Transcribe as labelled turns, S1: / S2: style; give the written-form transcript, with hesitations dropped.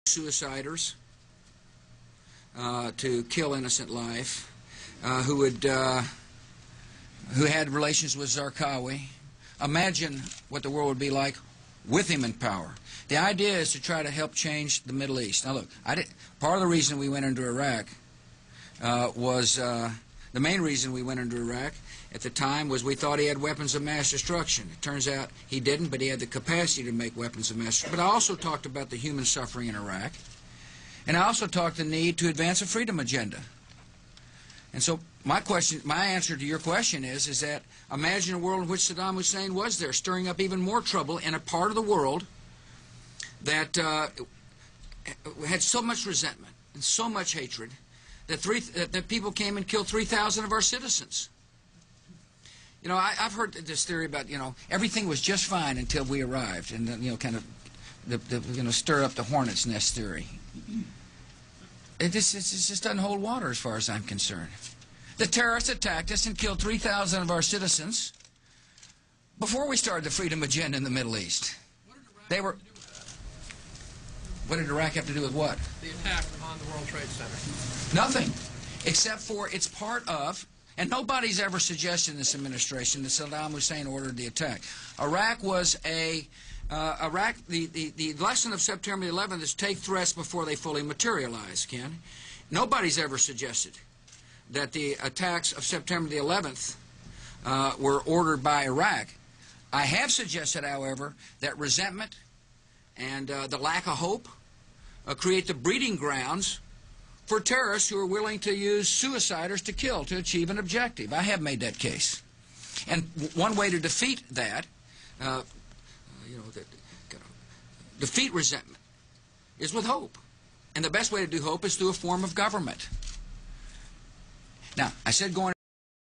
S1: suiciders to kill innocent life, who had relations with Zarqawi. Imagine what the world would be like with him in power. The idea is to try to help change the Middle East. Now look, part of the reason we went into Iraq was the main reason we went into Iraq at the time was we thought he had weapons of mass destruction. It turns out he didn't, but he had the capacity to make weapons of mass destruction. But I also talked about the human suffering in Iraq, and I also talked the need to advance a freedom agenda. And so my answer to your question is that imagine a world in which Saddam Hussein was there, stirring up even more trouble in a part of the world that had so much resentment and so much hatred that people came and killed 3,000 of our citizens. You know, I've heard this theory about, everything was just fine until we arrived, and kind of stir up the hornet's nest theory. It just doesn't hold water as far as I'm concerned. The terrorists attacked us and killed 3,000 of our citizens before we started the freedom agenda in the Middle East. What did Iraq have to do with what?
S2: The attack on the World Trade Center.
S1: Nothing, except for it's part of, and nobody's ever suggested in this administration that Saddam Hussein ordered the attack. Iraq was the lesson of September 11th is take threats before they fully materialize, Ken. Nobody's ever suggested that the attacks of September the 11th were ordered by Iraq. I have suggested, however, that resentment and the lack of hope create the breeding grounds for terrorists who are willing to use suiciders to kill to achieve an objective. I have made that case. And one way to defeat that, defeat resentment, is with hope. And the best way to do hope is through a form of government. Now, I said going